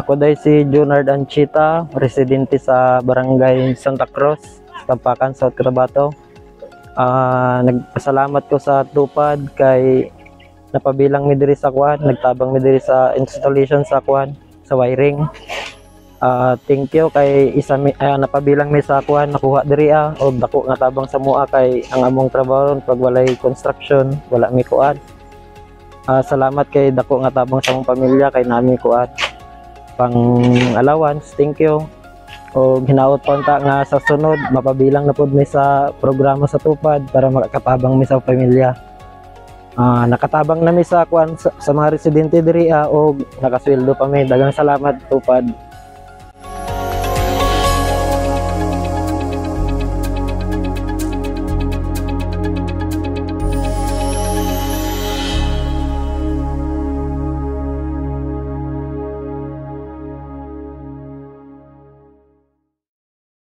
Ako dahil si Junard Anchita, residente sa Barangay Santa Cruz, Tampakan, South Cotabato. Nagpasalamat ko sa tupad kay napabilang mi diri sa kwan, nagtabang mi diri sa installation sa kwan, sa wiring. Thank you kay napabilang mi sa kwan, nakuha diri og dako nga tabang sa mua kay ang among trabaho pag walay construction, wala mi kuan. Salamat kay dako nga tabang sa among pamilya kay nami kuan pang allowance. Thank you. O hinaot pa unta nga sa sunod mapabilang na pud mi sa programa sa tupad para makatabang mi sa pamilya. Nakatabang na mi sa kwan sa mga residente diri og nakasweldo pa mi. Daghang salamat tupad.